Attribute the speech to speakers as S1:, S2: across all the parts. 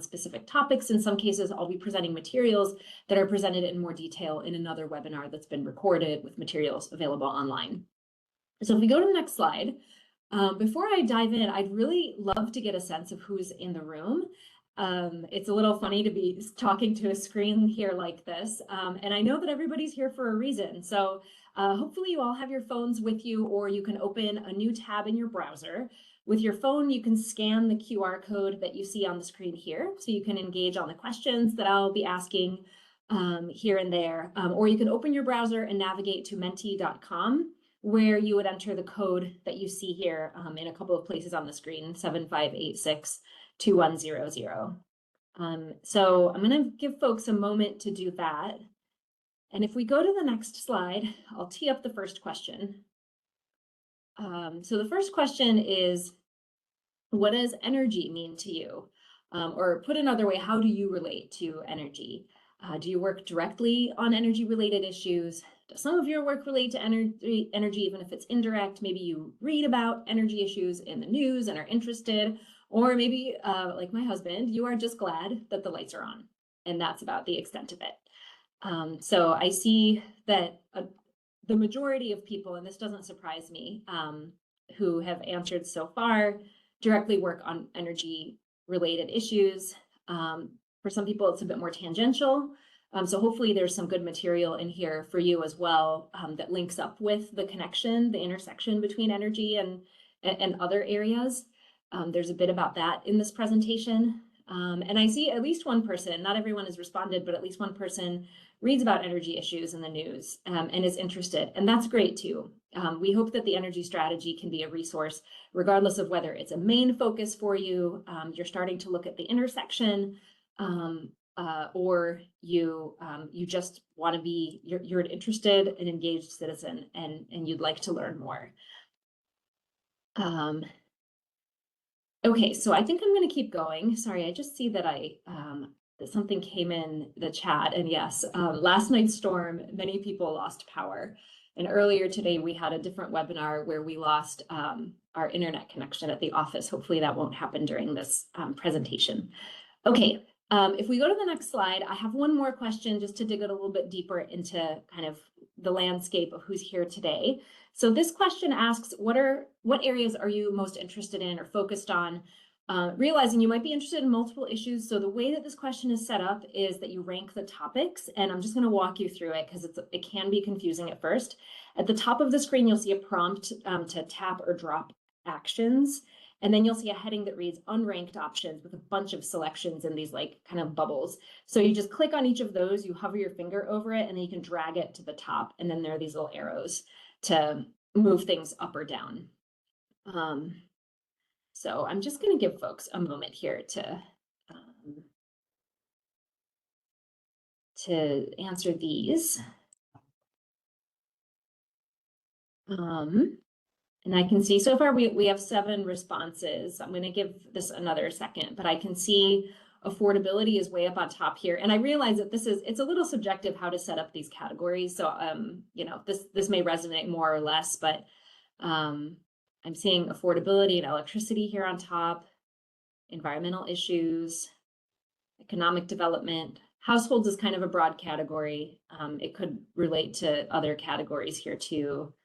S1: specific topics. In some cases, I'll be presenting materials that are presented in more detail in another webinar that's been recorded with materials available online. So if we go to the next slide, before I dive in, I'd really love to get a sense of who's in the room. It's a little funny to be talking to a screen here like this, and I know that everybody's here for a reason. So hopefully you all have your phones with you, or you can open a new tab in your browser. With your phone, you can scan the QR code that you see on the screen here, so you can engage on the questions that I'll be asking here and there, or you can open your browser and navigate to menti.com, where you would enter the code that you see here in a couple of places on the screen, 75862100. So I'm going to give folks a moment to do that. And if we go to the next slide, I'll tee up the first question. So the first question is, what does energy mean to you? Or put another way, how do you relate to energy? Do you work directly on energy-related issues? Does some of your work relate to energy, even if it's indirect? Maybe you read about energy issues in the news and are interested, or maybe, like my husband, you are just glad that the lights are on, and that's about the extent of it. So I see that the majority of people, and this doesn't surprise me, who have answered so far, directly work on energy-related issues. For some people, it's a bit more tangential. So hopefully there's some good material in here for you as well that links up with the connection, the intersection between energy and other areas. There's a bit about that in this presentation. And I see at least one person, not everyone has responded, but at least one person reads about energy issues in the news and is interested. And that's great too. We hope that the energy strategy can be a resource, regardless of whether it's a main focus for you, you're starting to look at the intersection, or you just want to be, you're an interested and engaged citizen, and you'd like to learn more. Okay, so I think I'm going to keep going. Sorry, I just see that that something came in the chat, and yes, last night's storm, many people lost power. And earlier today, we had a different webinar where we lost our internet connection at the office. Hopefully that won't happen during this presentation. Okay, if we go to the next slide, I have one more question just to dig a little bit deeper into kind of the landscape of who's here today. So this question asks, what areas are you most interested in or focused on? Realizing you might be interested in multiple issues. So the way that this question is set up is that you rank the topics, and I'm just going to walk you through it because it can be confusing at first. At the top of the screen, you'll see a prompt to tap or drop actions. And then you'll see a heading that reads unranked options with a bunch of selections in these like kind of bubbles. So you just click on each of those, you hover your finger over it, and then you can drag it to the top. And then there are these little arrows to move things up or down. So I'm just going to give folks a moment here to answer these. And I can see so far we have 7 responses. I'm going to give this another second, but I can see affordability is way up on top here. And I realize that it's a little subjective how to set up these categories. So, you know, this may resonate more or less, but I'm seeing affordability and electricity here on top, environmental issues, economic development. Households is kind of a broad category. It could relate to other categories here too.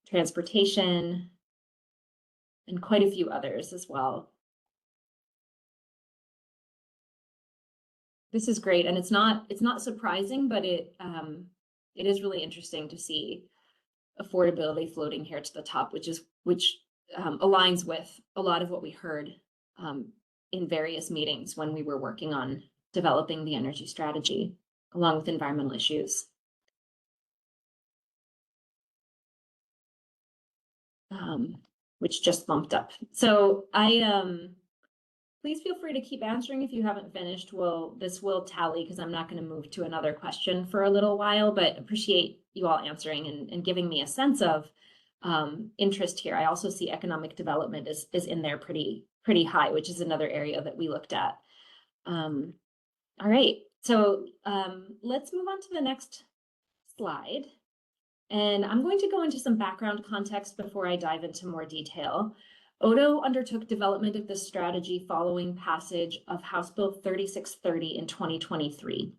S1: Transportation, and quite a few others as well. This is great, and it's not surprising, but it is really interesting to see affordability floating here to the top, which aligns with a lot of what we heard in various meetings when we were working on developing the energy strategy, along with environmental issues. Which just bumped up. So please feel free to keep answering if you haven't finished. This will tally because I'm not going to move to another question for a little while, but appreciate you all answering and giving me a sense of interest here. I also see economic development is in there pretty high, which is another area that we looked at. All right, so let's move on to the next slide. And I'm going to go into some background context before I dive into more detail. Odo undertook development of this strategy following passage of House Bill 3630 in 2023.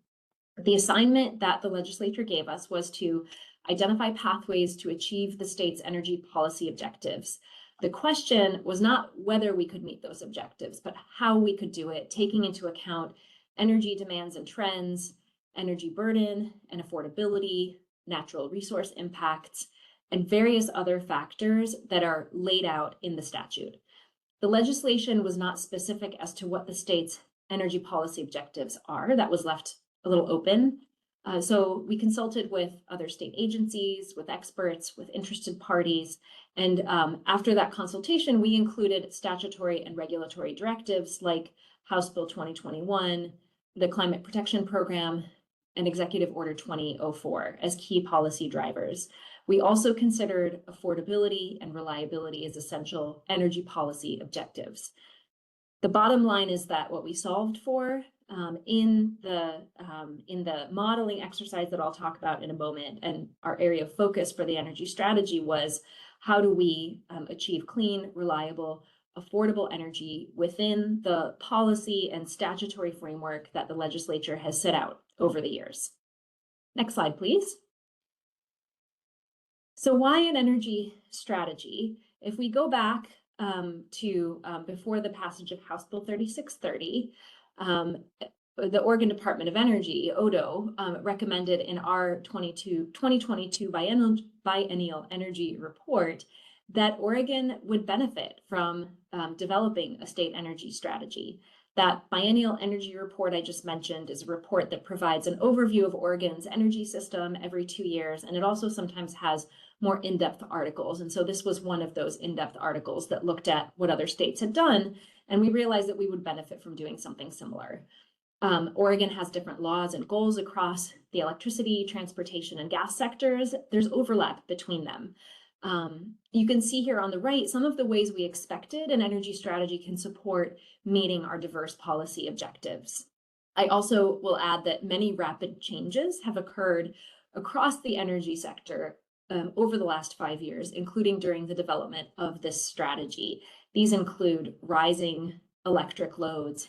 S1: The assignment that the legislature gave us was to identify pathways to achieve the state's energy policy objectives. The question was not whether we could meet those objectives, but how we could do it, taking into account energy demands and trends, energy burden and affordability, natural resource impacts, and various other factors that are laid out in the statute. The legislation was not specific as to what the state's energy policy objectives are. That was left a little open. So we consulted with other state agencies, with experts, with interested parties. And after that consultation, we included statutory and regulatory directives like House Bill 2021, the Climate Protection Program, and Executive Order 2004 as key policy drivers. We also considered affordability and reliability as essential energy policy objectives. The bottom line is that what we solved for in the modeling exercise that I'll talk about in a moment, and our area of focus for the energy strategy was how do we achieve clean, reliable, affordable energy within the policy and statutory framework that the legislature has set out over the years. Next slide, please. So why an energy strategy? If we go back to before the passage of House Bill 3630, the Oregon Department of Energy, ODO, recommended in our 2022 biennial energy report that Oregon would benefit from developing a state energy strategy. That biennial energy report I just mentioned is a report that provides an overview of Oregon's energy system every 2 years, and it also sometimes has more in-depth articles. And so this was one of those in-depth articles that looked at what other states had done, and we realized that we would benefit from doing something similar. Oregon has different laws and goals across the electricity, transportation, and gas sectors. There's overlap between them. You can see here on the right some of the ways we expected an energy strategy can support meeting our diverse policy objectives. I also will add that many rapid changes have occurred across the energy sector over the last 5 years, including during the development of this strategy. These include rising electric loads,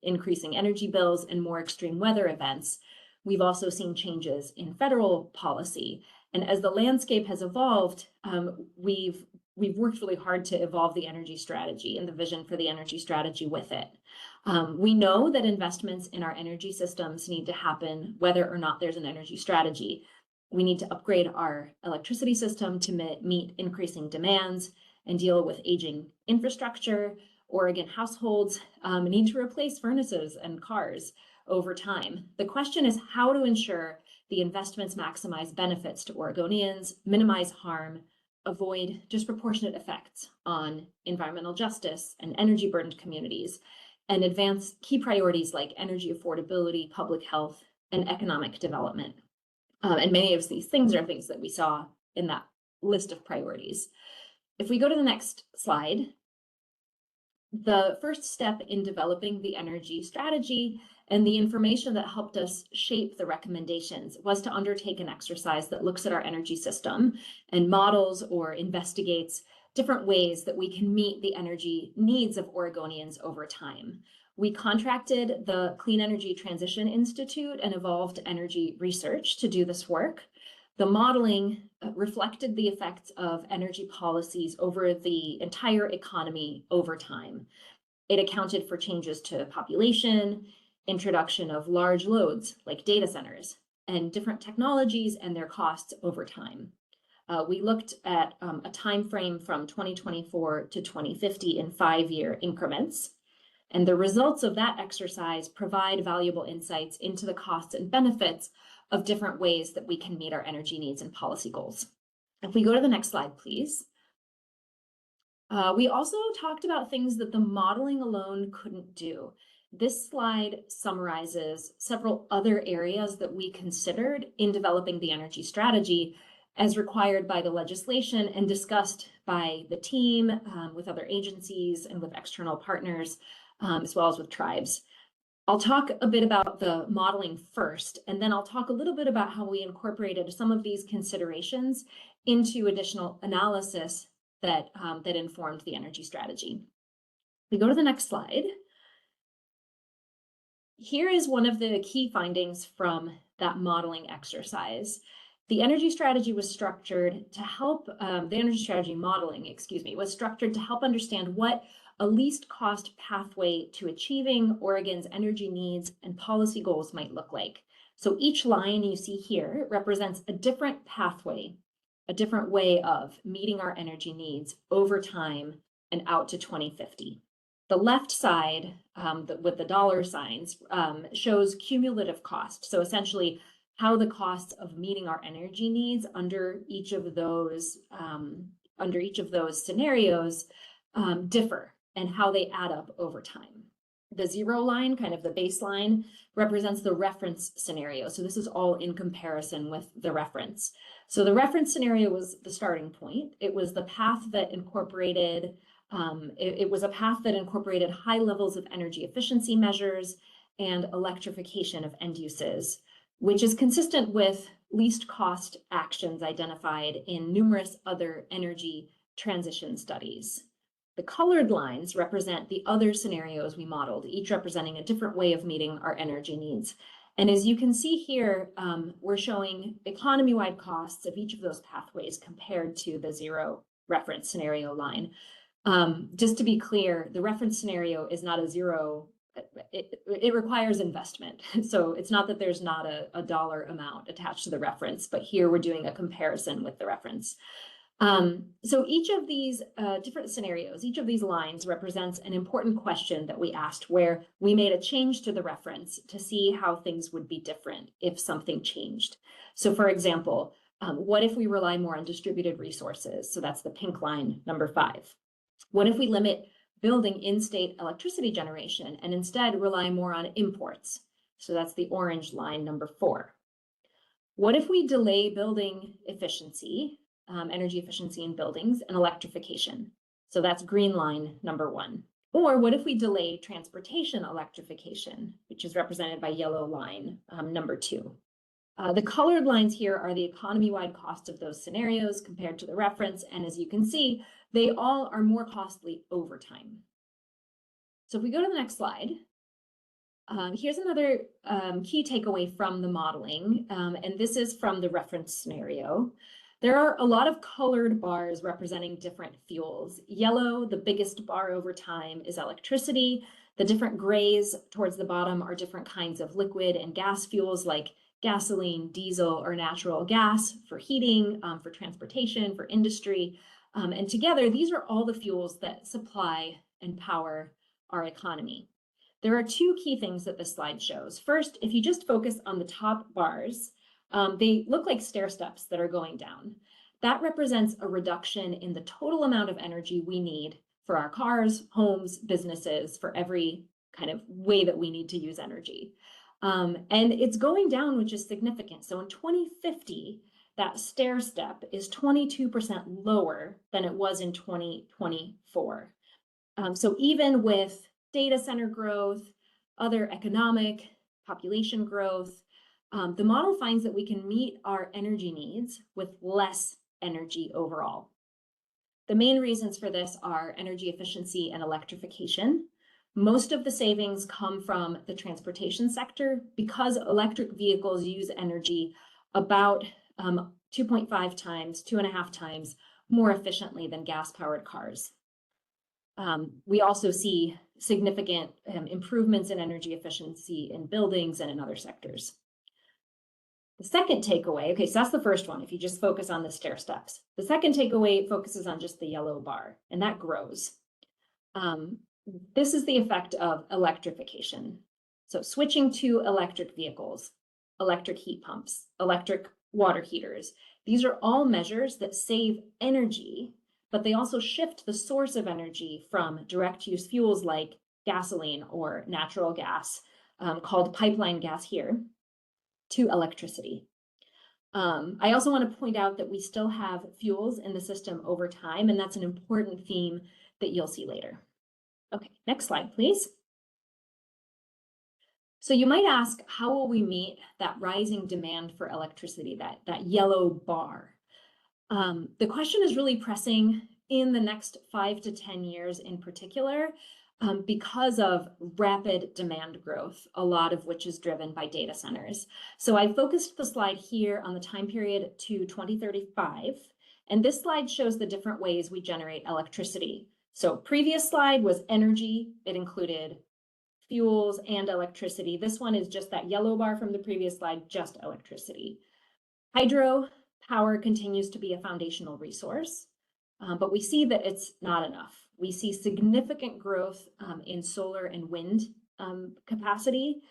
S1: increasing energy bills, and more extreme weather events. We've also seen changes in federal policy. And as the landscape has evolved, we've worked really hard to evolve the energy strategy and the vision for the energy strategy with it. We know that investments in our energy systems need to happen whether or not there's an energy strategy. We need to upgrade our electricity system to meet increasing demands and deal with aging infrastructure. Oregon households need to replace furnaces and cars over time. The question is how to ensure the investments maximize benefits to Oregonians, minimize harm, avoid disproportionate effects on environmental justice and energy burdened communities, and advance key priorities like energy affordability, public health, and economic development. And many of these things are things that we saw in that list of priorities. If we go to the next slide, the first step in developing the energy strategy and the information that helped us shape the recommendations was to undertake an exercise that looks at our energy system and models or investigates different ways that we can meet the energy needs of Oregonians over time. We contracted the Clean Energy Transition Institute and Evolved Energy Research to do this work. The modeling reflected the effects of energy policies over the entire economy over time. It accounted for changes to population, introduction of large loads like data centers, and different technologies and their costs over time. We looked at a time frame from 2024 to 2050 in 5-year increments. And the results of that exercise provide valuable insights into the costs and benefits of different ways that we can meet our energy needs and policy goals. If we go to the next slide, please. We also talked about things that the modeling alone couldn't do. This slide summarizes several other areas that we considered in developing the energy strategy as required by the legislation and discussed by the team with other agencies and with external partners, as well as with tribes. I'll talk a bit about the modeling first, and then I'll talk a little bit about how we incorporated some of these considerations into additional analysis that informed the energy strategy. We go to the next slide. Here is one of the key findings from that modeling exercise. The energy strategy was structured to help, the energy strategy modeling, excuse me, was structured to help understand what a least cost pathway to achieving Oregon's energy needs and policy goals might look like. So each line you see here represents a different pathway, a different way of meeting our energy needs over time and out to 2050. The left side with the dollar signs shows cumulative cost. So essentially how the costs of meeting our energy needs under each of those scenarios differ and how they add up over time. The zero line, kind of the baseline, represents the reference scenario. So this is all in comparison with the reference. So the reference scenario was the starting point. It was the path that incorporated it was a path that incorporated high levels of energy efficiency measures and electrification of end uses, which is consistent with least cost actions identified in numerous other energy transition studies. The colored lines represent the other scenarios we modeled, each representing a different way of meeting our energy needs. And as you can see here, we're showing economy-wide costs of each of those pathways compared to the zero reference scenario line. Just to be clear, the reference scenario is not a zero, it requires investment. So it's not that there's not a dollar amount attached to the reference, but here we're doing a comparison with the reference. So each of these different scenarios, each of these lines represents an important question that we asked where we made a change to the reference to see how things would be different if something changed. So for example, what if we rely more on distributed resources? So that's the pink line, number 5. What if we limit building in-state electricity generation and instead rely more on imports? So that's the orange line, number 4. What if we delay building efficiency, energy efficiency in buildings and electrification? So that's green line, number 1. Or what if we delay transportation electrification, which is represented by yellow line, number 2. The colored lines here are the economy-wide cost of those scenarios compared to the reference. And as you can see, they all are more costly over time. So if we go to the next slide, here's another key takeaway from the modeling. And this is from the reference scenario. There are a lot of colored bars representing different fuels. Yellow, the biggest bar over time, is electricity. The different grays towards the bottom are different kinds of liquid and gas fuels like gasoline, diesel, or natural gas for heating, for transportation, for industry. And together, these are all the fuels that supply and power our economy. There are 2 key things that this slide shows. First, if you just focus on the top bars, they look like stair steps that are going down. That represents a reduction in the total amount of energy we need for our cars, homes, businesses, for every kind of way that we need to use energy. And it's going down, which is significant. So in 2050, that stair step is 22% lower than it was in 2024. So even with data center growth, other economic population growth, the model finds that we can meet our energy needs with less energy overall. The main reasons for this are energy efficiency and electrification. Most of the savings come from the transportation sector because electric vehicles use energy about 2.5 times, 2.5 times more efficiently than gas-powered cars. We also see significant improvements in energy efficiency in buildings and in other sectors. The second takeaway, okay, so that's the first one, if you just focus on the stair steps. The second takeaway focuses on just the yellow bar, and that grows. This is the effect of electrification. So switching to electric vehicles, electric heat pumps, electric water heaters. These are all measures that save energy, but they also shift the source of energy from direct use fuels like gasoline or natural gas, called pipeline gas here, to electricity. I also want to point out that we still have fuels in the system over time, and that's an important theme that you'll see later. Okay, next slide, please. So you might ask, how will we meet that rising demand for electricity, that yellow bar? The question is really pressing in the next 5 to 10 years in particular, because of rapid demand growth, a lot of which is driven by data centers. So I focused the slide here on the time period to 2035, and this slide shows the different ways we generate electricity. So previous slide was energy. It included fuels and electricity. This one is just that yellow bar from the previous slide, just electricity. Hydro power continues to be a foundational resource, but we see that it's not enough. We see significant growth in solar and wind capacity.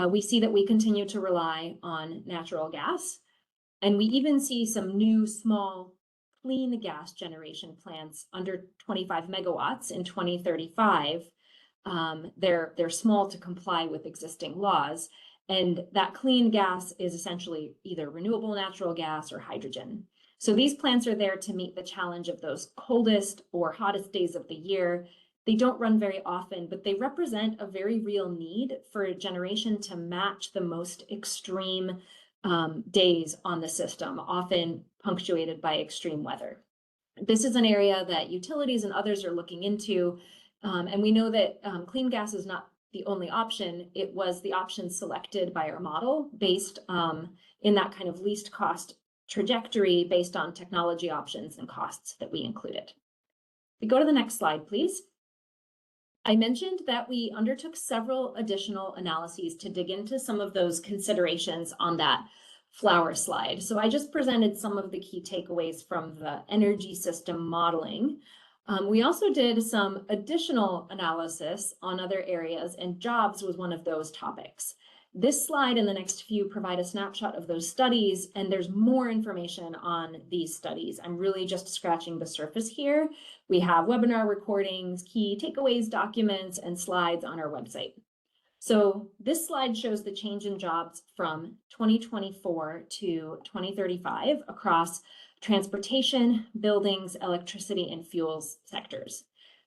S1: We see that we continue to rely on natural gas, and we even see some new small clean gas generation plants under 25 megawatts in 2035. They're small to comply with existing laws, and that clean gas is essentially either renewable natural gas or hydrogen. So these plants are there to meet the challenge of those coldest or hottest days of the year. They don't run very often, but they represent a very real need for a generation to match the most extreme days on the system, often punctuated by extreme weather. This is an area that utilities and others are looking into, and we know that clean gas is not the only option. It was the option selected by our model based in that kind of least cost trajectory based on technology options and costs that we included. We go to the next slide, please. I mentioned that we undertook several additional analyses to dig into some of those considerations on that flower slide. So I just presented some of the key takeaways from the energy system modeling. We also did some additional analysis on other areas, and jobs was one of those topics. This slide and the next few provide a snapshot of those studies, and there's more information on these studies. I'm really just scratching the surface here. We have webinar recordings, key takeaways, documents, and slides on our website. So this slide shows the change in jobs from 2024 to 2035 across transportation, buildings, electricity, and fuels sectors.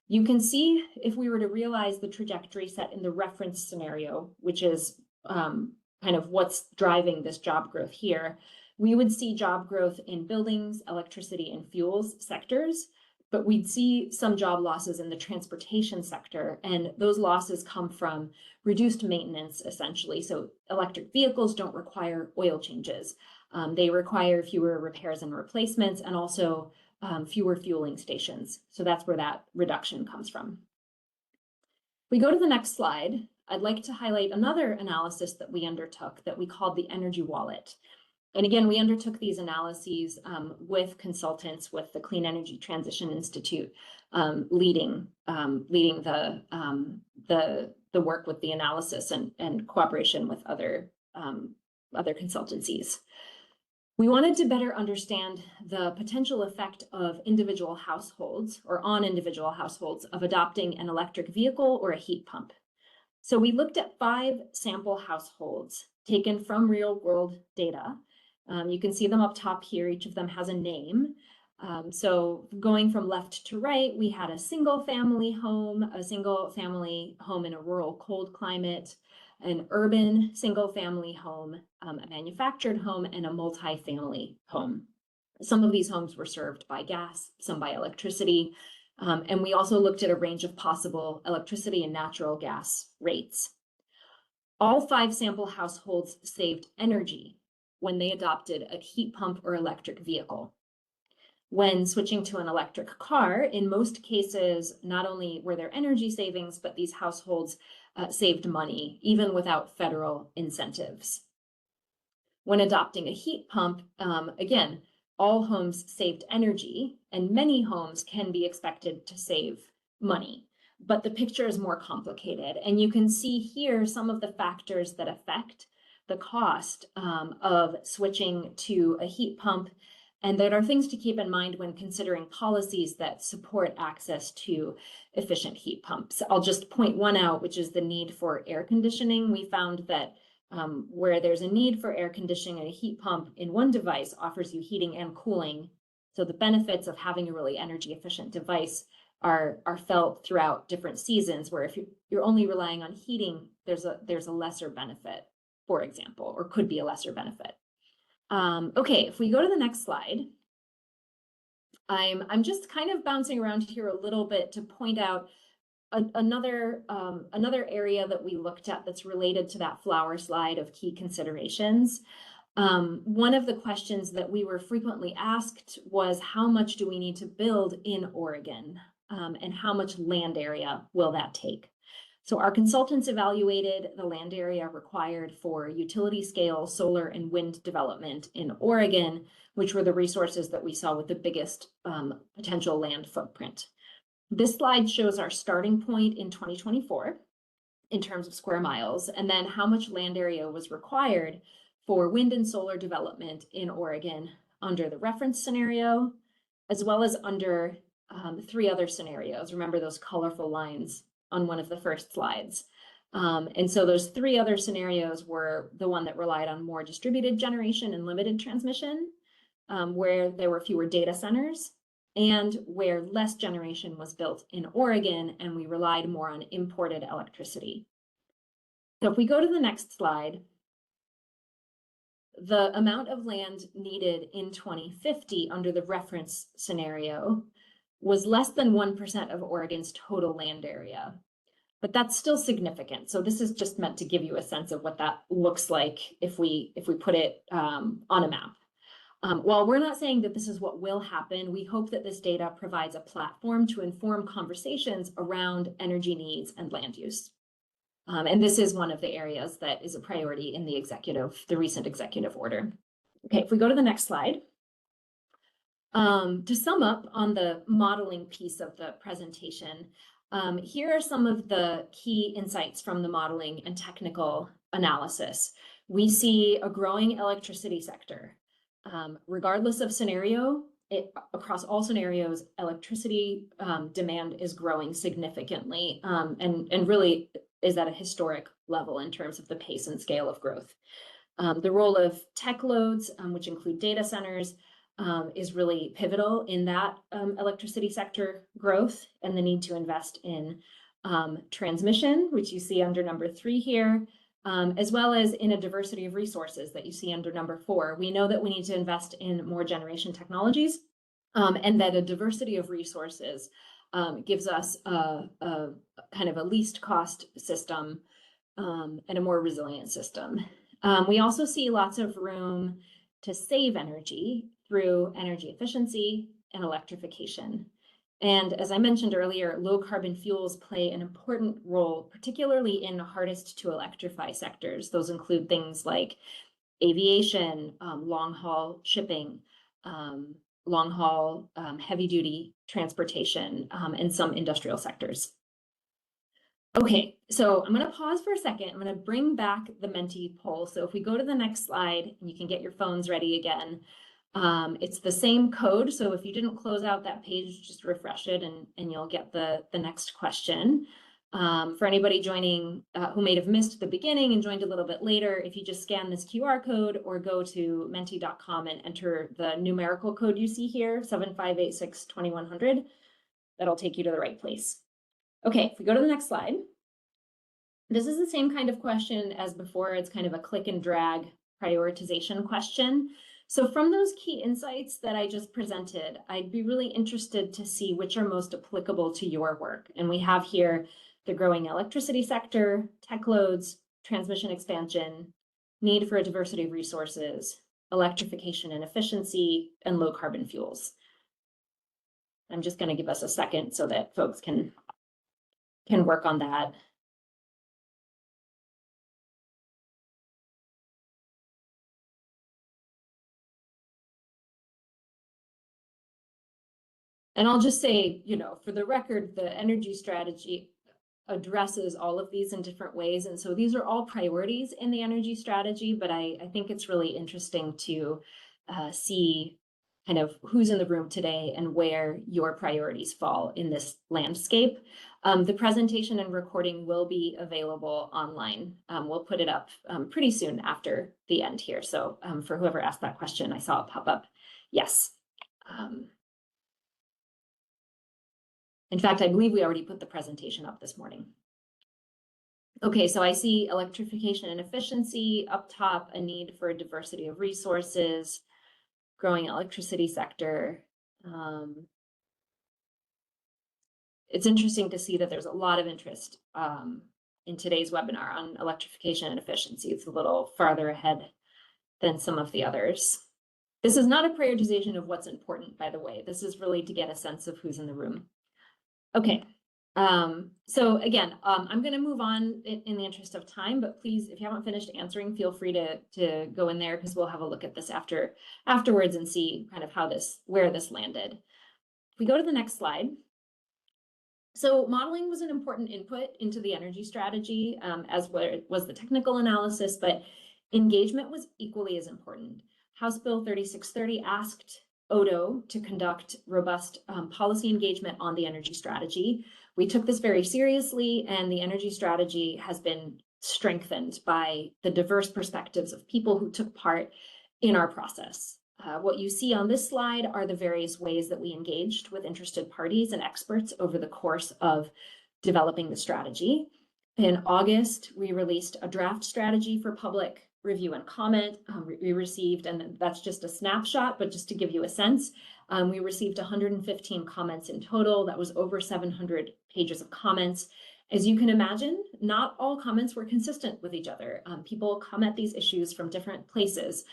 S1: You can see if we were to realize the trajectory set in the reference scenario, which is kind of what's driving this job growth here, we would see job growth in buildings, electricity, and fuels sectors, but we'd see some job losses in the transportation sector, and those losses come from reduced maintenance, essentially. So electric vehicles don't require oil changes. They require fewer repairs and replacements, and also fewer fueling stations. So that's where that reduction comes from. We go to the next slide. I'd like to highlight another analysis that we undertook that we called the Energy Wallet. And again, we undertook these analyses with consultants with the Clean Energy Transition Institute leading the work with the analysis and cooperation with other consultancies. We wanted to better understand the potential effect of individual households or on individual households of adopting an electric vehicle or a heat pump. So we looked at 5 sample households taken from real world data. You can see them up top here. Each of them has a name. So going from left to right, we had a single family home in a rural cold climate, an urban single family home, a manufactured home, and a multi-family home. Some of these homes were served by gas, some by electricity. And we also looked at a range of possible electricity and natural gas rates. All 5 sample households saved energy when they adopted a heat pump or electric vehicle. When switching to an electric car, in most cases, not only were there energy savings, but these households saved money, even without federal incentives. When adopting a heat pump, again, all homes saved energy, and many homes can be expected to save money. But the picture is more complicated, and you can see here some of the factors that affect the cost of switching to a heat pump, and there are things to keep in mind when considering policies that support access to efficient heat pumps. I'll just point one out, which is the need for air conditioning. We found that where there's a need for air conditioning, a heat pump in one device offers you heating and cooling. So the benefits of having a really energy efficient device are felt throughout different seasons, where if you're only relying on heating, there's a lesser benefit, for example, or could be a lesser benefit. Okay, if we go to the next slide, I'm just kind of bouncing around here a little bit to point out another area that we looked at that's related to that flower slide of key considerations. One of the questions that we were frequently asked was, how much do we need to build in Oregon? And how much land area will that take? So our consultants evaluated the land area required for utility scale solar and wind development in Oregon, which were the resources that we saw with the biggest potential land footprint. This slide shows our starting point in 2024 in terms of square miles, and then how much land area was required for wind and solar development in Oregon under the reference scenario, as well as under 3 other scenarios. Remember those colorful lines on one of the first slides. And so those 3 other scenarios were the one that relied on more distributed generation and limited transmission, where there were fewer data centers, and where less generation was built in Oregon and we relied more on imported electricity. So if we go to the next slide, the amount of land needed in 2050 under the reference scenario was less than 1% of Oregon's total land area, but that's still significant. So this is just meant to give you a sense of what that looks like if we put it on a map. While we're not saying that this is what will happen, we hope that this data provides a platform to inform conversations around energy needs and land use. And this is one of the areas that is a priority in the recent executive order. Okay, if we go to the next slide. To sum up on the modeling piece of the presentation, here are some of the key insights from the modeling and technical analysis. We see a growing electricity sector. Regardless of scenario, across all scenarios, electricity demand is growing significantly and really is at a historic level in terms of the pace and scale of growth. The role of tech loads, which include data centers, is really pivotal in that electricity sector growth and the need to invest in transmission, which you see under number 3 here, as well as in a diversity of resources that you see under number 4. We know that we need to invest in more generation technologies, and that a diversity of resources gives us a kind of a least cost system and a more resilient system. We also see lots of room to save energy through energy efficiency and electrification. And as I mentioned earlier, low carbon fuels play an important role, particularly in hardest to electrify sectors. Those include things like aviation, long haul shipping, long haul heavy duty transportation, and some industrial sectors. Okay, so I'm going to pause for a second. I'm going to bring back the Menti poll. So if we go to the next slide, and you can get your phones ready again. It's the same code. So if you didn't close out that page, just refresh it and you'll get the next question. For anybody joining who may have missed the beginning and joined a little bit later, if you just scan this QR code or go to menti.com and enter the numerical code you see here, 75862100, that'll take you to the right place. Okay, if we go to the next slide, this is the same kind of question as before. It's kind of a click and drag prioritization question. So from those key insights that I just presented, I'd be really interested to see which are most applicable to your work. And we have here the growing electricity sector, tech loads, transmission expansion, need for a diversity of resources, electrification and efficiency, and low carbon fuels. I'm just going to give us a second so that folks can work on that. And I'll just say, for the record, the energy strategy addresses all of these in different ways. And so these are all priorities in the energy strategy, but I think it's really interesting to see kind of who's in the room today and where your priorities fall in this landscape. The presentation and recording will be available online. We'll put it up pretty soon after the end here. So for whoever asked that question, I saw it pop up. Yes. In fact, I believe we already put the presentation up this morning. Okay, so I see electrification and efficiency up top, a need for a diversity of resources, growing electricity sector, It's interesting to see that there's a lot of interest in today's webinar on electrification and efficiency. It's a little farther ahead than some of the others. This is not a prioritization of what's important, by the way. This is really to get a sense of who's in the room. Okay, so again, I'm going to move on in the interest of time, but please, if you haven't finished answering, feel free to go in there, because we'll have a look at this afterwards and see kind of where this landed. If we go to the next slide. So modeling was an important input into the energy strategy, as was the technical analysis, but engagement was equally as important. House Bill 3630 asked Odo to conduct robust policy engagement on the energy strategy. We took this very seriously, and the energy strategy has been strengthened by the diverse perspectives of people who took part in our process. What you see on this slide are the various ways that we engaged with interested parties and experts over the course of developing the strategy. In August, we released a draft strategy for public review and comment. We received, and that's just a snapshot, but just to give you a sense, we received 115 comments in total. That was over 700 pages of comments. As you can imagine, not all comments were consistent with each other. People come at these issues from different places.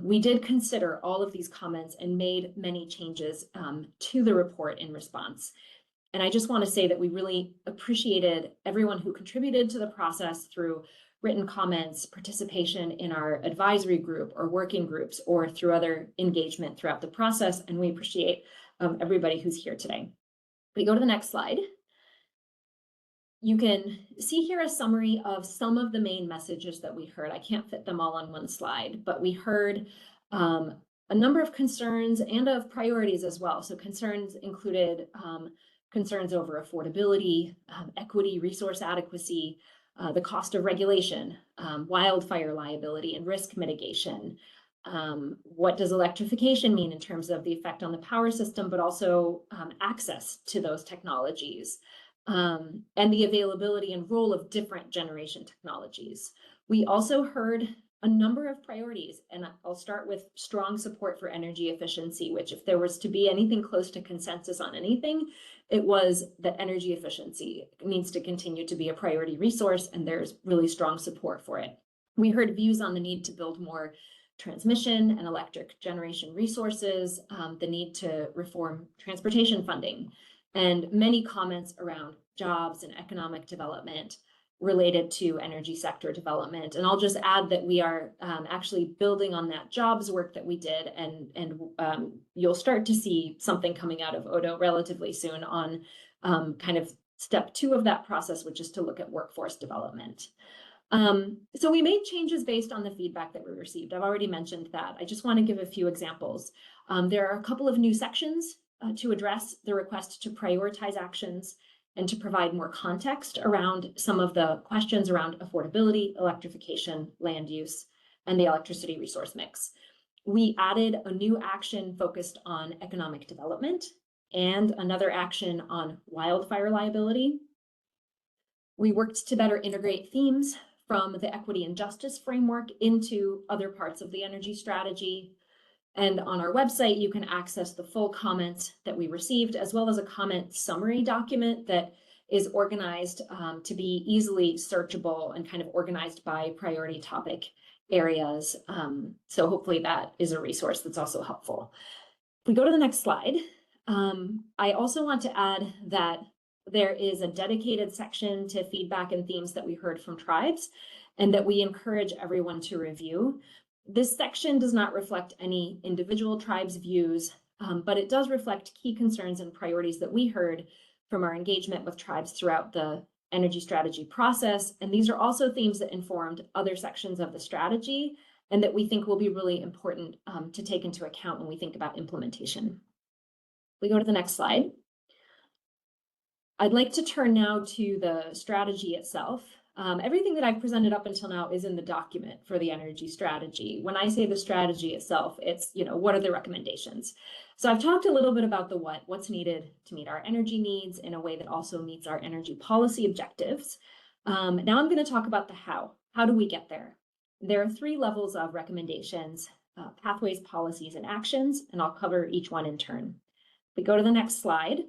S1: We did consider all of these comments and made many changes to the report in response. And I just want to say that we really appreciated everyone who contributed to the process through written comments, participation in our advisory group or working groups, or through other engagement throughout the process. And we appreciate everybody who's here today. We go to the next slide. You can see here a summary of some of the main messages that we heard. I can't fit them all on one slide, but we heard a number of concerns and of priorities as well. So concerns included concerns over affordability, equity, resource adequacy, the cost of regulation, wildfire liability and risk mitigation. What does electrification mean in terms of the effect on the power system, but also access to those technologies? And the availability and role of different generation technologies. We also heard a number of priorities, and I'll start with strong support for energy efficiency, which, if there was to be anything close to consensus on anything, it was that energy efficiency needs to continue to be a priority resource, and there's really strong support for it. We heard views on the need to build more transmission and electric generation resources, the need to reform transportation funding, and many comments around jobs and economic development related to energy sector development. And I'll just add that we are actually building on that jobs work that we did, and you'll start to see something coming out of Odo relatively soon on kind of step 2 of that process, which is to look at workforce development. So we made changes based on the feedback that we received. I've already mentioned that. I just want to give a few examples. There are a couple of new sections to address the request to prioritize actions and to provide more context around some of the questions around affordability, electrification, land use, and the electricity resource mix. We added a new action focused on economic development and another action on wildfire liability. We worked to better integrate themes from the equity and justice framework into other parts of the energy strategy. And on our website, you can access the full comments that we received, as well as a comment summary document that is organized to be easily searchable and kind of organized by priority topic areas. So hopefully that is a resource that's also helpful. If we go to the next slide, I also want to add that there is a dedicated section to feedback and themes that we heard from tribes, and that we encourage everyone to review. This section does not reflect any individual tribe's views, but it does reflect key concerns and priorities that we heard from our engagement with tribes throughout the energy strategy process. And these are also themes that informed other sections of the strategy, and that we think will be really important to take into account when we think about implementation. We go to the next slide. I'd like to turn now to the strategy itself. Everything that I've presented up until now is in the document for the energy strategy. When I say the strategy itself, it's, what are the recommendations? So I've talked a little bit about the what's needed to meet our energy needs in a way that also meets our energy policy objectives. Now I'm going to talk about the how. How do we get there? There are 3 levels of recommendations: pathways, policies, and actions, and I'll cover each one in turn. We go to the next slide.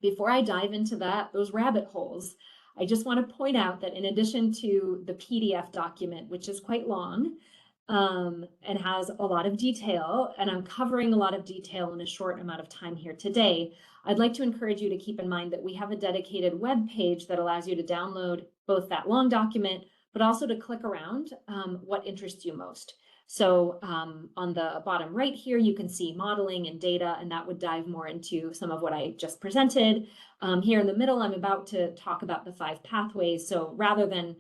S1: Before I dive into those rabbit holes, I just want to point out that in addition to the PDF document, which is quite long, and has a lot of detail, and I'm covering a lot of detail in a short amount of time here today, I'd like to encourage you to keep in mind that we have a dedicated web page that allows you to download both that long document, but also to click around what interests you most. So on the bottom right here, you can see modeling and data, and that would dive more into some of what I just presented. Here in the middle, I'm about to talk about the 5 pathways. So rather than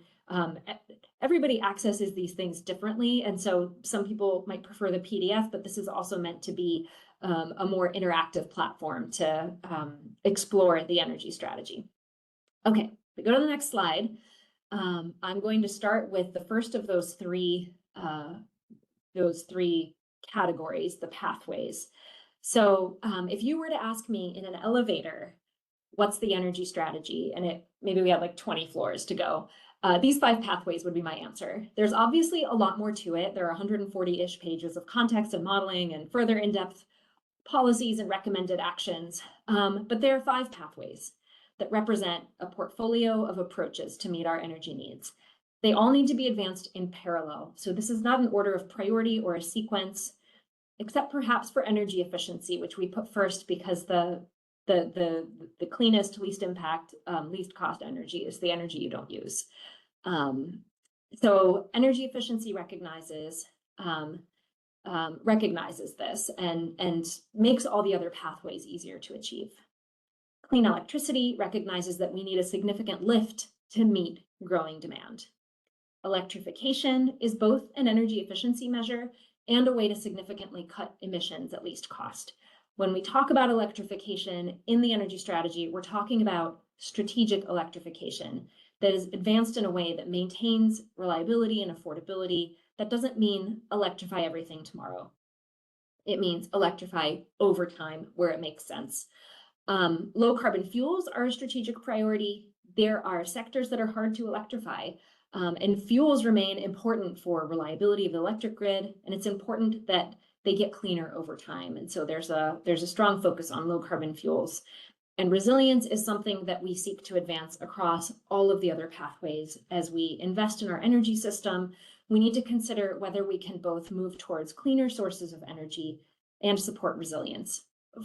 S1: everybody accesses these things differently. And so some people might prefer the PDF, but this is also meant to be a more interactive platform to explore the energy strategy. Okay, we go to the next slide. I'm going to start with the first of those three categories, the pathways. So if you were to ask me in an elevator, what's the energy strategy? And maybe we had like 20 floors to go. These 5 pathways would be my answer. There's obviously a lot more to it. There are 140-ish pages of context and modeling and further in-depth policies and recommended actions. But there are 5 pathways that represent a portfolio of approaches to meet our energy needs. They all need to be advanced in parallel. So this is not an order of priority or a sequence, except perhaps for energy efficiency, which we put first because the cleanest, least impact, least cost energy is the energy you don't use. So energy efficiency recognizes this and makes all the other pathways easier to achieve. Clean electricity recognizes that we need a significant lift to meet growing demand. Electrification is both an energy efficiency measure and a way to significantly cut emissions at least cost. When we talk about electrification in the energy strategy, we're talking about strategic electrification that is advanced in a way that maintains reliability and affordability. That doesn't mean electrify everything tomorrow. It means electrify over time where it makes sense. Low carbon fuels are a strategic priority. There are sectors that are hard to electrify, and fuels remain important for reliability of the electric grid, and it's important that they get cleaner over time. And so there's a strong focus on low carbon fuels. And resilience is something that we seek to advance across all of the other pathways. As we invest in our energy system, we need to consider whether we can both move towards cleaner sources of energy and support resilience.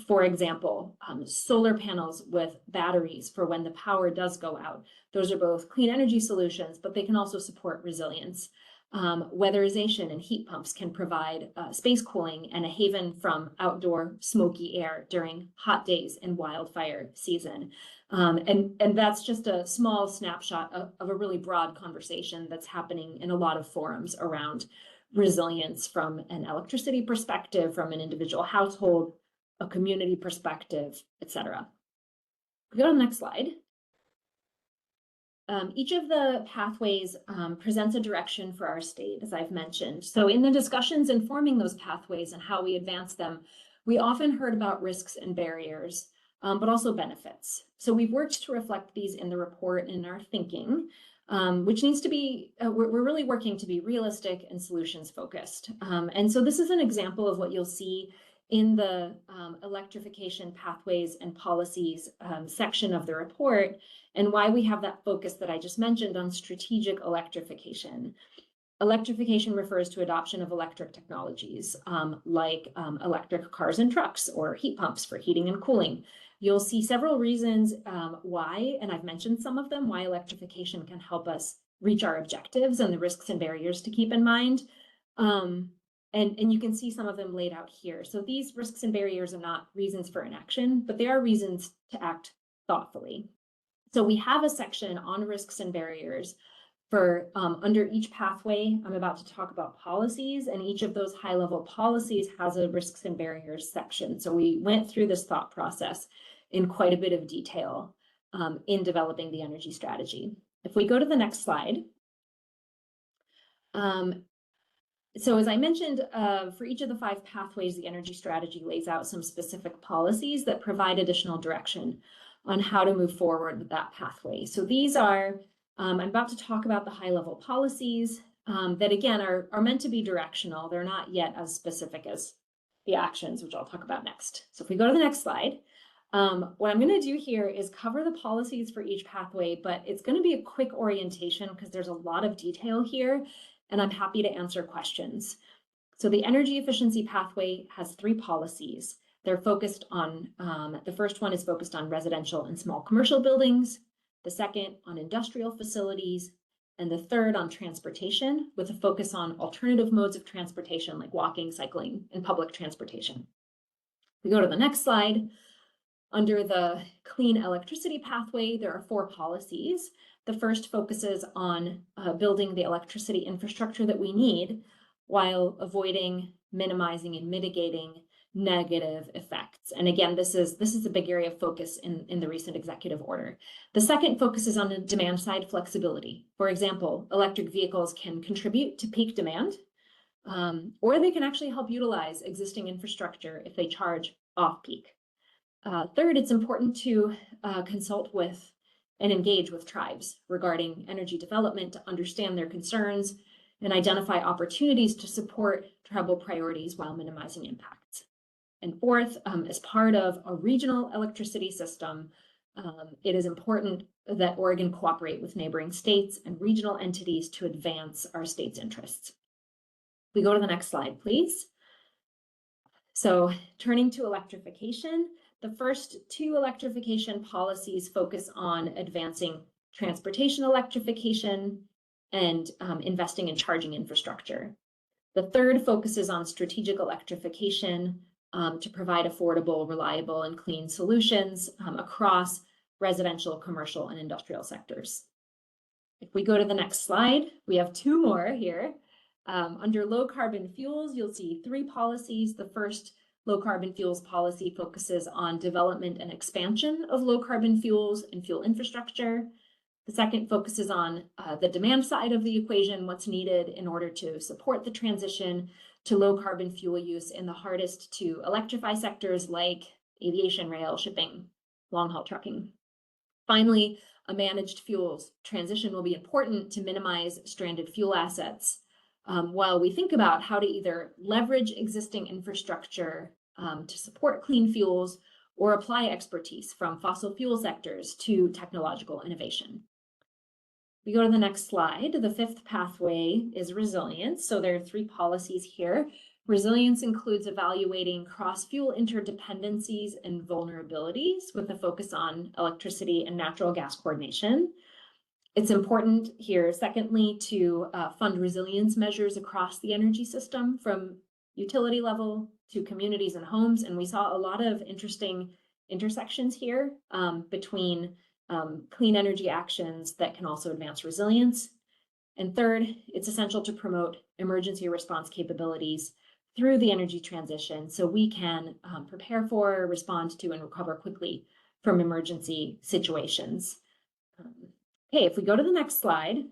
S1: For example, solar panels with batteries for when the power does go out. Those are both clean energy solutions, but they can also support resilience. Weatherization and heat pumps can provide space cooling and a haven from outdoor smoky air during hot days and wildfire season. And that's just a small snapshot of a really broad conversation that's happening in a lot of forums around resilience from an electricity perspective, from an individual household, a community perspective, etc. Go to the next slide. Each of the pathways presents a direction for our state, as I've mentioned. So in the discussions informing those pathways and how we advance them, we often heard about risks and barriers, but also benefits. So we've worked to reflect these in the report and in our thinking, which needs to be, we're really working to be realistic and solutions focused. And so this is an example of what you'll see in the electrification pathways and policies section of the report, and why we have that focus that I just mentioned on strategic electrification. Electrification refers to adoption of electric technologies like electric cars and trucks or heat pumps for heating and cooling. You'll see several reasons why, and I've mentioned some of them, why electrification can help us reach our objectives and the risks and barriers to keep in mind. And you can see some of them laid out here. So these risks and barriers are not reasons for inaction, but they are reasons to act thoughtfully. So we have a section on risks and barriers for under each pathway. I'm about to talk about policies, and each of those high-level policies has a risks and barriers section. So we went through this thought process in quite a bit of detail in developing the energy strategy. If we go to the next slide. So as I mentioned, for each of the 5 pathways, the energy strategy lays out some specific policies that provide additional direction on how to move forward with that pathway. So these are, I'm about to talk about the high-level policies that again are meant to be directional. They're not yet as specific as the actions, which I'll talk about next. So if we go to the next slide, what I'm going to do here is cover the policies for each pathway, but it's going to be a quick orientation because there's a lot of detail here, and I'm happy to answer questions. So the energy efficiency pathway has 3 policies. They're focused on, the first one is focused on residential and small commercial buildings, the second on industrial facilities, and the third on transportation, with a focus on alternative modes of transportation like walking, cycling, and public transportation. We go to the next slide. Under the clean electricity pathway, there are 4 policies. The first focuses on building the electricity infrastructure that we need while avoiding, minimizing, and mitigating negative effects. And again, this is a big area of focus in the recent executive order. The second focuses on the demand side flexibility. For example, electric vehicles can contribute to peak demand, or they can actually help utilize existing infrastructure if they charge off peak. Third, it's important to consult with and engage with tribes regarding energy development to understand their concerns and identify opportunities to support tribal priorities while minimizing impacts. And fourth, as part of a regional electricity system, it is important that Oregon cooperate with neighboring states and regional entities to advance our state's interests. We go to the next slide, please. So turning to electrification, the first 2 electrification policies focus on advancing transportation electrification and investing in charging infrastructure. The third focuses on strategic electrification to provide affordable, reliable, and clean solutions across residential, commercial, and industrial sectors. If we go to the next slide, we have 2 more here. Under low carbon fuels, you'll see 3 policies. The first low carbon fuels policy focuses on development and expansion of low carbon fuels and fuel infrastructure. The second focuses on the demand side of the equation, what's needed in order to support the transition to low carbon fuel use in the hardest to electrify sectors like aviation, rail, shipping, long haul trucking. Finally, a managed fuels transition will be important to minimize stranded fuel assets while we think about how to either leverage existing infrastructure to support clean fuels or apply expertise from fossil fuel sectors to technological innovation. We go to the next slide. The 5th pathway is resilience. So there are 3 policies here. Resilience includes evaluating cross-fuel interdependencies and vulnerabilities with a focus on electricity and natural gas coordination. It's important here, secondly, to fund resilience measures across the energy system from utility level to communities and homes. And we saw a lot of interesting intersections here between clean energy actions that can also advance resilience. And third, it's essential to promote emergency response capabilities through the energy transition so we can prepare for, respond to, and recover quickly from emergency situations. Okay, if we go to the next slide.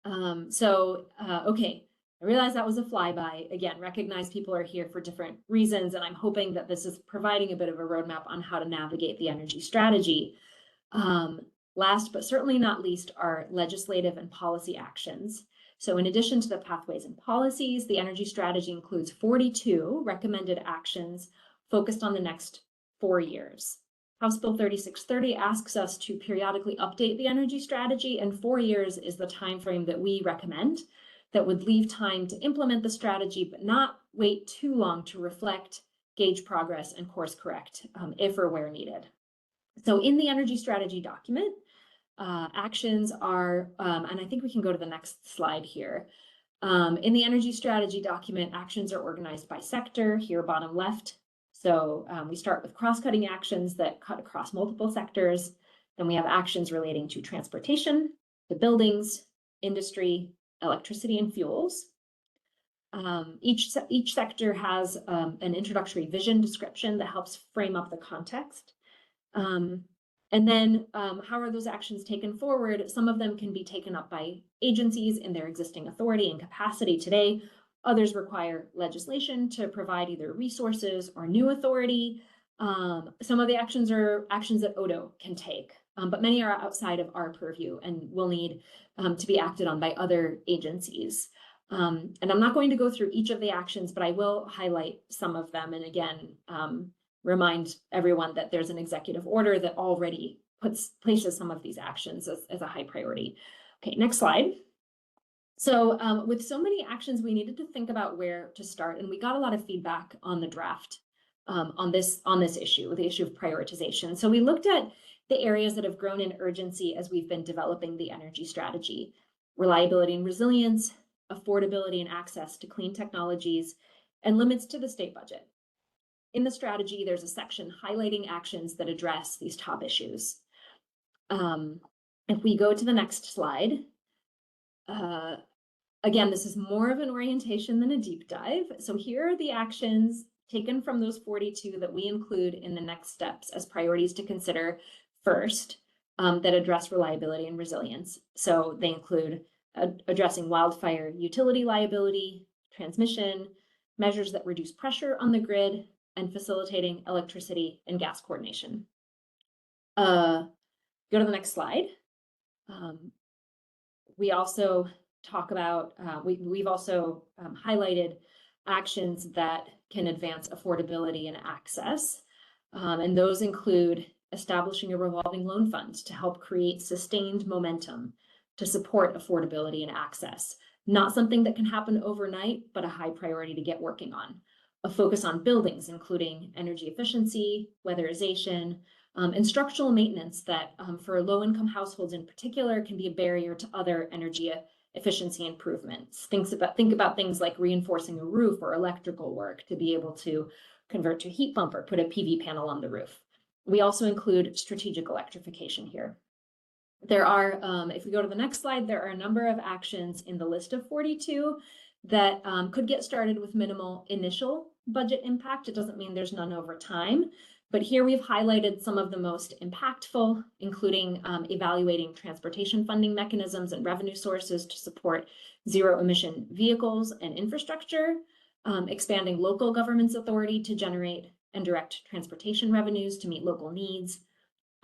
S1: Okay, I realize that was a flyby. Again, recognize people are here for different reasons, and I'm hoping that this is providing a bit of a roadmap on how to navigate the energy strategy. Last but certainly not least are legislative and policy actions. So in addition to the pathways and policies, the energy strategy includes 42 recommended actions focused on the next 4 years. House Bill 3630 asks us to periodically update the energy strategy, and 4 years is the time frame that we recommend that would leave time to implement the strategy, but not wait too long to reflect, gauge progress, and course correct if or where needed. So in the energy strategy document, actions are, and I think we can go to the next slide here. In the energy strategy document, actions are organized by sector, here bottom left. So we start with cross-cutting actions that cut across multiple sectors. Then we have actions relating to transportation, to buildings, industry, electricity, and fuels. Each sector has an introductory vision description that helps frame up the context. And then how are those actions taken forward? Some of them can be taken up by agencies in their existing authority and capacity today. Others require legislation to provide either resources or new authority. Some of the actions are actions that ODO can take, but many are outside of our purview and will need to be acted on by other agencies. And I'm not going to go through each of the actions, but I will highlight some of them. And again, remind everyone that there's an executive order that already places some of these actions as a high priority. Okay, next slide. So with so many actions, we needed to think about where to start, and we got a lot of feedback on the draft on this issue, the issue of prioritization. So we looked at the areas that have grown in urgency as we've been developing the energy strategy: reliability and resilience, affordability and access to clean technologies, and limits to the state budget. In the strategy, there's a section highlighting actions that address these top issues. If we go to the next slide, again, this is more of an orientation than a deep dive. So here are the actions taken from those 42 that we include in the next steps as priorities to consider first, that address reliability and resilience. So they include addressing wildfire utility liability, transmission, measures that reduce pressure on the grid, and facilitating electricity and gas coordination. Go to the next slide. We also talk about, we've also highlighted actions that can advance affordability and access. And those include establishing a revolving loan fund to help create sustained momentum to support affordability and access. Not something that can happen overnight, but a high priority to get working on. A focus on buildings, including energy efficiency, weatherization, and structural maintenance that for low-income households in particular can be a barrier to other energy efficiency improvements. Think about things like reinforcing a roof or electrical work to be able to convert to a heat pump or put a PV panel on the roof. We also include strategic electrification here. There are, if we go to the next slide, there are a number of actions in the list of 42 that could get started with minimal initial budget impact. It doesn't mean there's none over time, but here we've highlighted some of the most impactful, including evaluating transportation funding mechanisms and revenue sources to support zero emission vehicles and infrastructure, expanding local government's authority to generate and direct transportation revenues to meet local needs,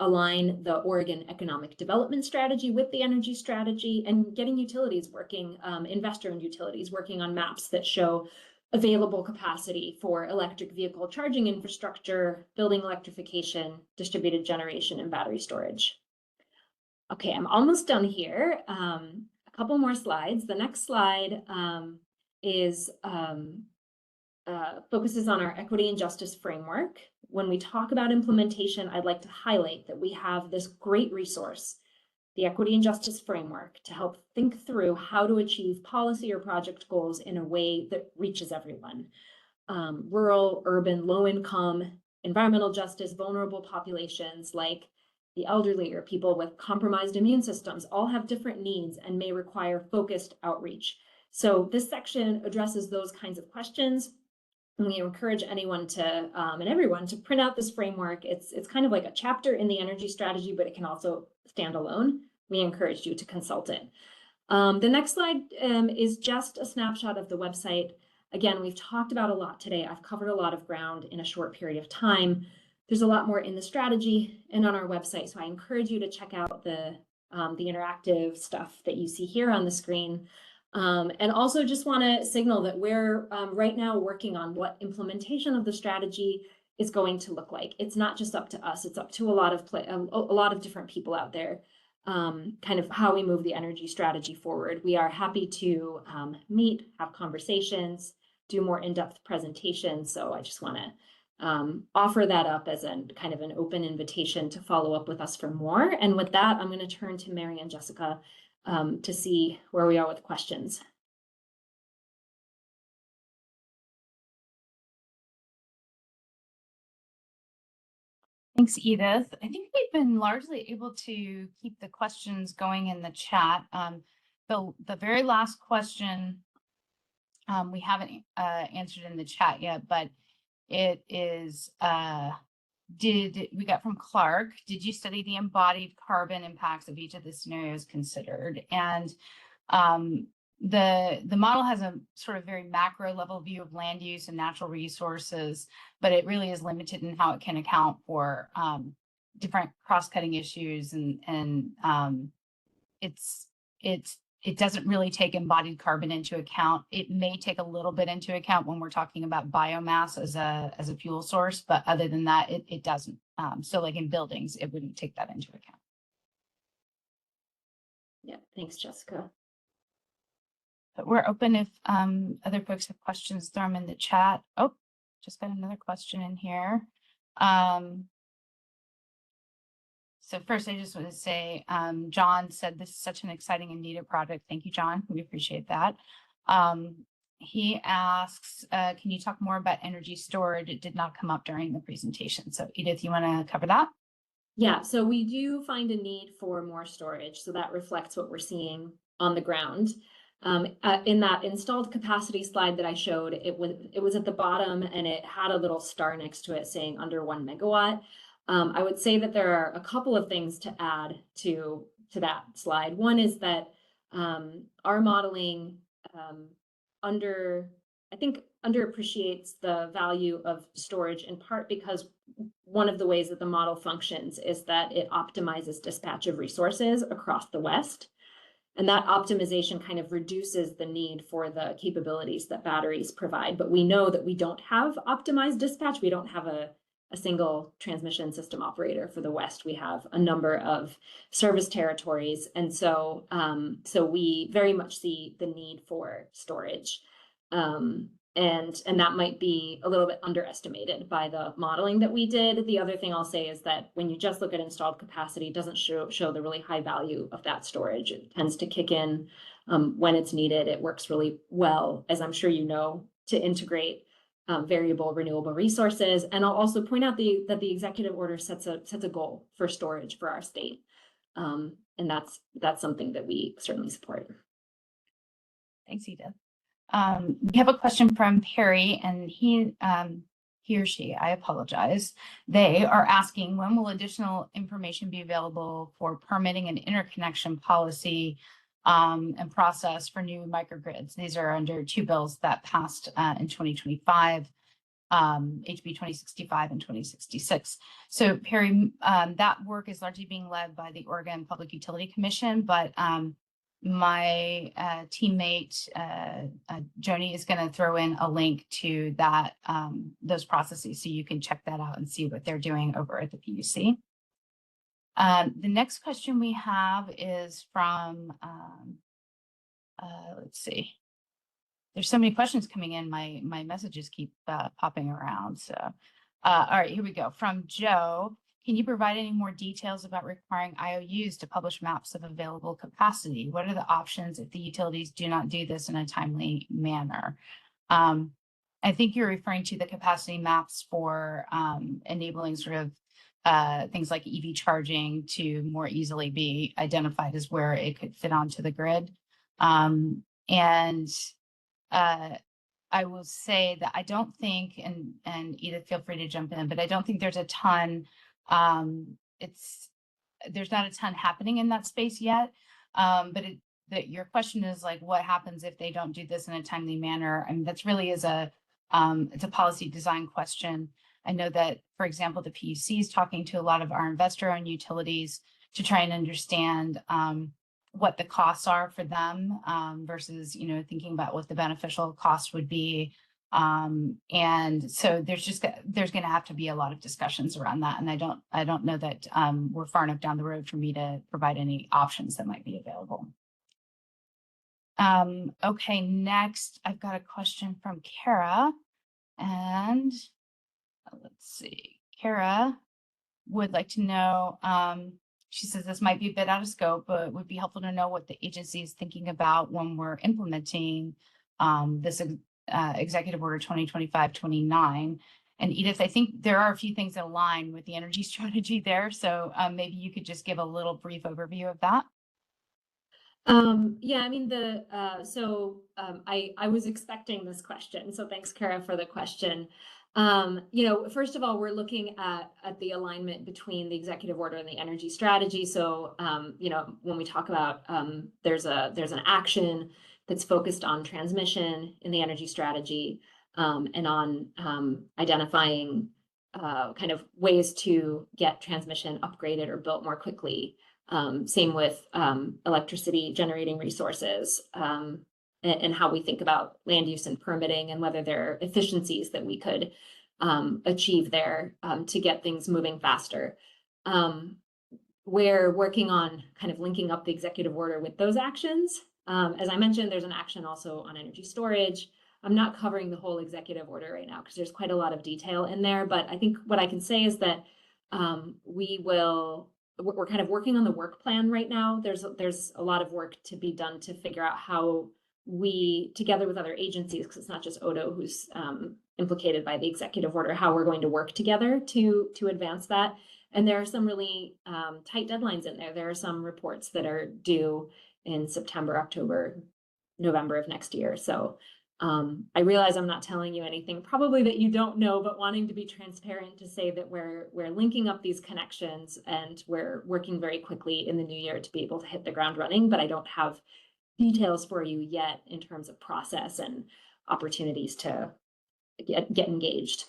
S1: align the Oregon economic development strategy with the energy strategy, and getting utilities working, investor-owned utilities working on maps that show available capacity for electric vehicle charging infrastructure, building electrification, distributed generation, and battery storage. Okay, I'm almost done here. A couple more slides. The next slide is focuses on our equity and justice framework. When we talk about implementation, I'd like to highlight that we have this great resource, the Equity and Justice Framework, to help think through how to achieve policy or project goals in a way that reaches everyone. Rural, urban, low income, environmental justice, vulnerable populations like the elderly or people with compromised immune systems all have different needs and may require focused outreach. So this section addresses those kinds of questions. And we encourage anyone to and everyone to print out this framework. It's kind of like a chapter in the energy strategy, but it can also stand alone. We encourage you to consult it. The next slide is just a snapshot of the website. Again, we've talked about a lot today. I've covered a lot of ground in a short period of time. There's a lot more in the strategy and on our website. So I encourage you to check out the interactive stuff that you see here on the screen. And also just want to signal that we're right now working on what implementation of the strategy is going to look like. It's not just up to us, it's up to a lot of different people out there, kind of how we move the energy strategy forward. We are happy to meet, have conversations, do more in-depth presentations. So I just want to offer that up as a kind of an open invitation to follow up with us for more. And with that, I'm going to turn to Mary and Jessica to see where we are with questions.
S2: Thanks, Edith. I think we've been largely able to keep the questions going in the chat. The very last question we haven't answered in the chat yet, but it is, we got from Clark, did you study the embodied carbon impacts of each of the scenarios considered? And the model has a sort of very macro level view of land use and natural resources, but it really is limited in how it can account for different cross-cutting issues, and it's it doesn't really take embodied carbon into account. It may take a little bit into account when we're talking about biomass as a fuel source, but other than that, it doesn't. So like in buildings, it wouldn't take that into account.
S1: Yeah, thanks, Jessica.
S2: But we're open if other folks have questions, throw them in the chat. Oh, just got another question in here. So first, I just want to say, John said this is such an exciting and needed project. Thank you, John. We appreciate that. He asks, can you talk more about energy storage? It did not come up during the presentation. So Edith, you want to cover that?
S1: Yeah, so we do find a need for more storage. So that reflects what we're seeing on the ground. In that installed capacity slide that I showed, it was at the bottom and it had a little star next to it saying under 1 megawatt. I would say that there are a couple of things to add to that slide. One is that our modeling underappreciates the value of storage, in part because one of the ways that the model functions is that it optimizes dispatch of resources across the West. And that optimization kind of reduces the need for the capabilities that batteries provide. But we know that we don't have optimized dispatch. We don't have a single transmission system operator for the West. We have a number of service territories. And so, so we very much see the need for storage. And that might be a little bit underestimated by the modeling that we did. The other thing I'll say is that when you just look at installed capacity, it doesn't show the really high value of that storage. It tends to kick in when it's needed. It works really well, as I'm sure you know, to integrate variable renewable resources. And I'll also point out that the executive order sets a goal for storage for our state. And that's something that we certainly support.
S2: Thanks, Edith. We have a question from Perry, and he or she, I apologize. They are asking, when will additional information be available for permitting and interconnection policy and process for new microgrids? These are under two bills that passed in 2025, HB 2065 and 2066. So Perry, that work is largely being led by the Oregon Public Utility Commission, but my teammate Joni is going to throw in a link to that those processes, so you can check that out and see what they're doing over at the PUC. The next question we have is from let's see. There's so many questions coming in. My messages keep popping around. So all right, here we go. From Joe. Can you provide any more details about requiring IOUs to publish maps of available capacity? What are the options if the utilities do not do this in a timely manner? I think you're referring to the capacity maps for enabling sort of things like EV charging to more easily be identified as where it could fit onto the grid. And I will say that I don't think, and Edith, feel free to jump in, but I don't think there's a ton there's not a ton happening in that space yet. But your question is like, what happens if they don't do this in a timely manner? I mean, that's really it's a policy design question. I know that, for example, the PUC is talking to a lot of our investor-owned utilities to try and understand what the costs are for them versus, thinking about what the beneficial cost would be. And so there's going to have to be a lot of discussions around that. And I don't know that we're far enough down the road for me to provide any options that might be available. Okay, next I've got a question from Kara, and let's see. Kara would like to know, she says this might be a bit out of scope, but it would be helpful to know what the agency is thinking about when we're implementing this Executive Order 2025-29. And Edith, I think there are a few things that align with the energy strategy there. So maybe you could just give a little brief overview of that.
S1: Yeah, I mean, I was expecting this question. So thanks, Kara, for the question. First of all, we're looking at the alignment between the executive order and the energy strategy. So, when we talk about there's an action that's focused on transmission in the energy strategy and on identifying kind of ways to get transmission upgraded or built more quickly. Same with electricity generating resources, and how we think about land use and permitting, and whether there are efficiencies that we could achieve there to get things moving faster. We're working on kind of linking up the executive order with those actions. As I mentioned, there's an action also on energy storage. I'm not covering the whole executive order right now because there's quite a lot of detail in there, but I think what I can say is that we're kind of working on the work plan right now. There's a lot of work to be done to figure out how we, together with other agencies, because it's not just Odo who's implicated by the executive order, how we're going to work together to advance that. And there are some really tight deadlines in there. There are some reports that are due in September, October, November of next year. So I realize I'm not telling you anything probably that you don't know, but wanting to be transparent to say that we're linking up these connections and we're working very quickly in the new year to be able to hit the ground running, but I don't have details for you yet in terms of process and opportunities to get engaged.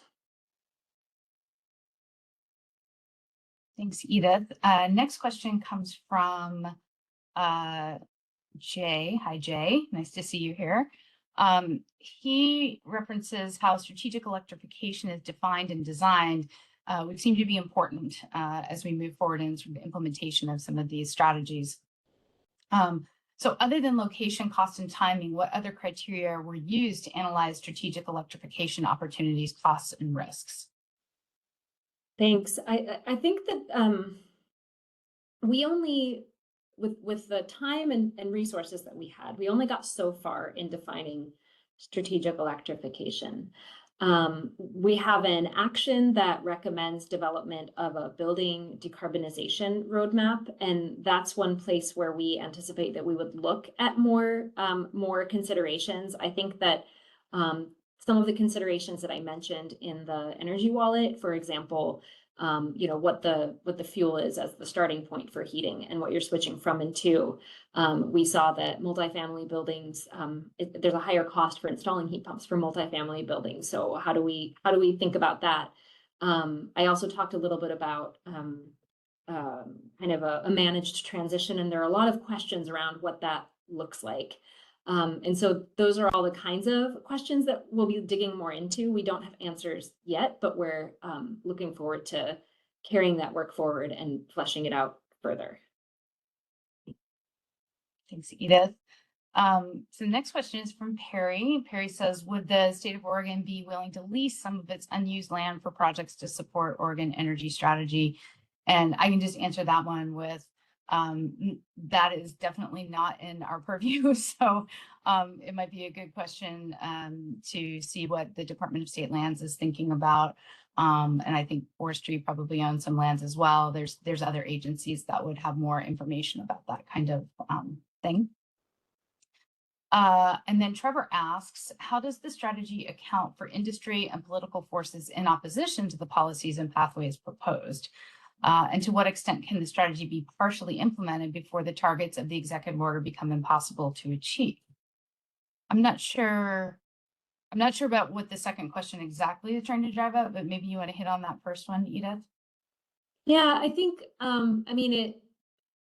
S2: Thanks, Edith. Next question comes from Jay. Hi, Jay. Nice to see you here. He references how strategic electrification is defined and designed, would seem to be important as we move forward in sort of implementation of some of these strategies. So other than location, cost, and timing, what other criteria were used to analyze strategic electrification opportunities, costs, and risks?
S1: Thanks. I think that we only, with the time and resources that we had, we only got so far in defining strategic electrification. We have an action that recommends development of a building decarbonization roadmap, and that's one place where we anticipate that we would look at more considerations. I think that some of the considerations that I mentioned in the energy wallet, for example, what the fuel is as the starting point for heating and what you're switching from and to. We saw that multifamily buildings, there's a higher cost for installing heat pumps for multifamily buildings. So how do we think about that? I also talked a little bit about kind of a managed transition, and there are a lot of questions around what that looks like. And so those are all the kinds of questions that we'll be digging more into. We don't have answers yet, but we're looking forward to carrying that work forward and fleshing it out further.
S2: Thanks, Edith. So the next question is from Perry. Perry says, would the state of Oregon be willing to lease some of its unused land for projects to support Oregon energy strategy? And I can just answer that one with that is definitely not in our purview. So it might be a good question to see what the Department of State Lands is thinking about. And I think Forestry probably owns some lands as well. There's other agencies that would have more information about that kind of thing. And then Trevor asks, how does the strategy account for industry and political forces in opposition to the policies and pathways proposed? And to what extent can the strategy be partially implemented before the targets of the executive order become impossible to achieve? I'm not sure about what the second question exactly is trying to drive at, but maybe you want to hit on that first one, Edith.
S1: Yeah, I think,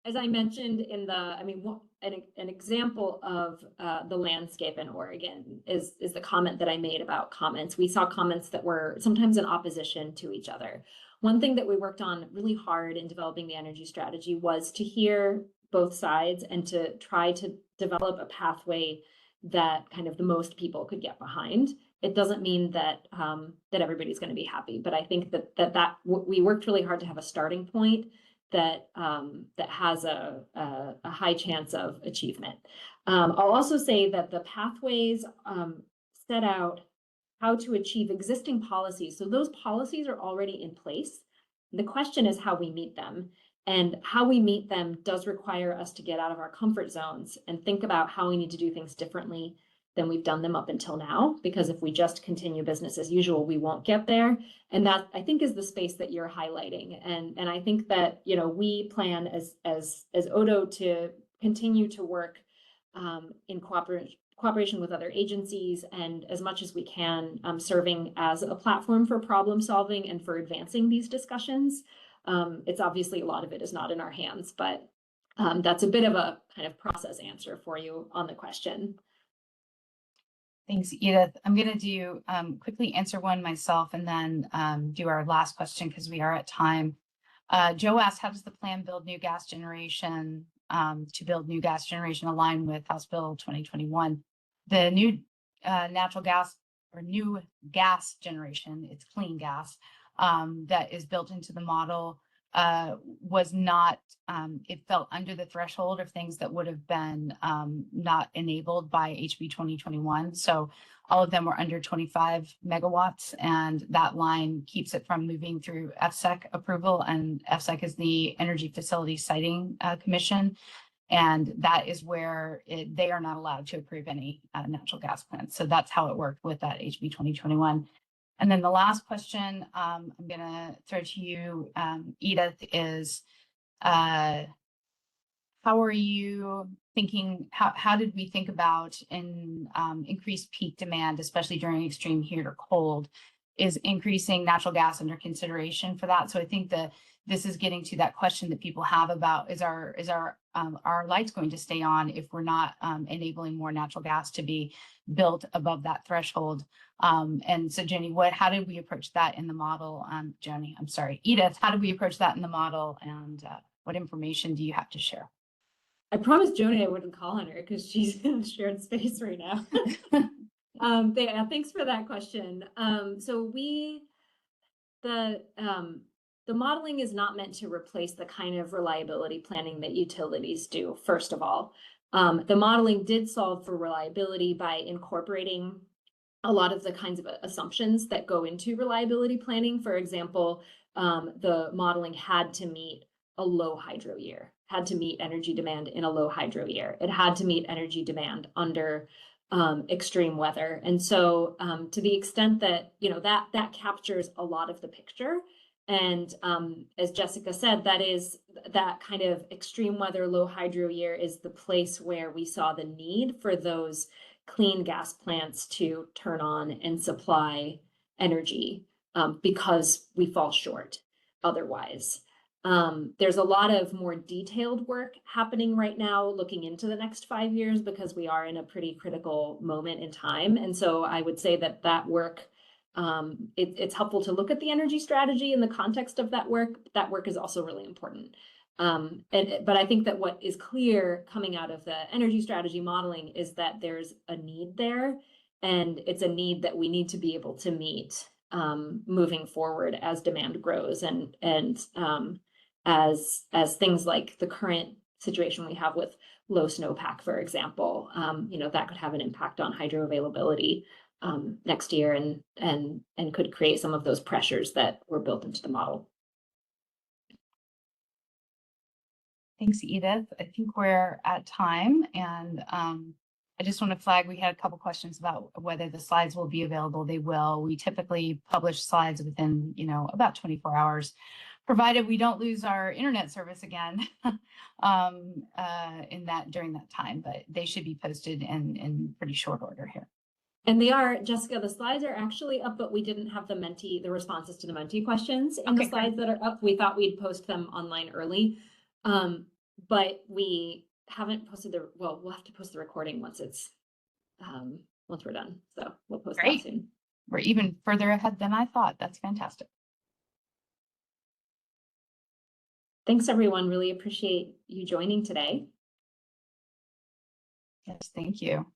S1: as I mentioned in an example of the landscape in Oregon is the comment that I made about comments. We saw comments that were sometimes in opposition to each other. One thing that we worked on really hard in developing the energy strategy was to hear both sides and to try to develop a pathway that kind of the most people could get behind. It doesn't mean that that everybody's going to be happy, but I think that we worked really hard to have a starting point that has a high chance of achievement. I'll also say that the pathways set out how to achieve existing policies. So those policies are already in place. The question is how we meet them. And how we meet them does require us to get out of our comfort zones and think about how we need to do things differently than we've done them up until now. Because if we just continue business as usual, we won't get there. And that, I think, is the space that you're highlighting. And I think that, we plan as Odo to continue to work in cooperation with other agencies and as much as we can serving as a platform for problem solving and for advancing these discussions. It's obviously a lot of it is not in our hands, but That's a bit of a kind of process answer for you on the question.
S2: Thanks, Edith. I'm going to do quickly answer one myself and then do our last question because we are at time. Joe asked, how does the plan build new gas generation to build new gas generation align with House Bill 2021? The new natural gas or new gas generation, it's clean gas, that is built into the model was not, it fell under the threshold of things that would have been not enabled by HB 2021. So all of them were under 25 megawatts, and that line keeps it from moving through FSEC approval, and FSEC is the Energy Facility Siting Commission. And that is where they are not allowed to approve any natural gas plants. So that's how it worked with that HB 2021. And then the last question I'm going to throw to you, Edith, is how are you thinking, how did we think about increased peak demand, especially during extreme heat or cold? Is increasing natural gas under consideration for that? So I think that this is getting to that question that people have about, is our lights going to stay on if we're not enabling more natural gas to be built above that threshold? And so Jenny, how did we approach that in the model? Jenny, I'm sorry, Edith, how did we approach that in the model, and what information do you have to share?
S1: I promised Joni I wouldn't call on her because she's in a shared space right now. Yeah, thanks for that question. So the modeling is not meant to replace the kind of reliability planning that utilities do, first of all. The modeling did solve for reliability by incorporating a lot of the kinds of assumptions that go into reliability planning. For example, the modeling had to meet a low hydro year, had to meet energy demand in a low hydro year. It had to meet energy demand under extreme weather. And so to the extent that, that captures a lot of the picture. And as Jessica said, that kind of extreme weather, low hydro year is the place where we saw the need for those clean gas plants to turn on and supply energy because we fall short otherwise. There's a lot of more detailed work happening right now looking into the next 5 years because we are in a pretty critical moment in time. And so I would say that work, it's helpful to look at the energy strategy in the context of that work. That work is also really important. But I think that what is clear coming out of the energy strategy modeling is that there's a need there, and it's a need that we need to be able to meet moving forward as demand grows, and as things like the current situation we have with low snowpack, for example, that could have an impact on hydro availability next year, and could create some of those pressures that were built into the model.
S2: Thanks, Edith. I think we're at time, and I just want to flag, we had a couple questions about whether the slides will be available. They will. We typically publish slides within, about 24 hours, provided we don't lose our internet service again during that time, but they should be posted in pretty short order here.
S1: And they are, Jessica, the slides are actually up, but we didn't have the responses to the Menti questions in the slides that are up. We thought we'd post them online early, but we haven't posted we'll have to post the recording once we're done. So we'll post that soon.
S2: We're even further ahead than I thought. That's fantastic.
S1: Thanks, everyone. Really appreciate you joining today.
S2: Yes, thank you.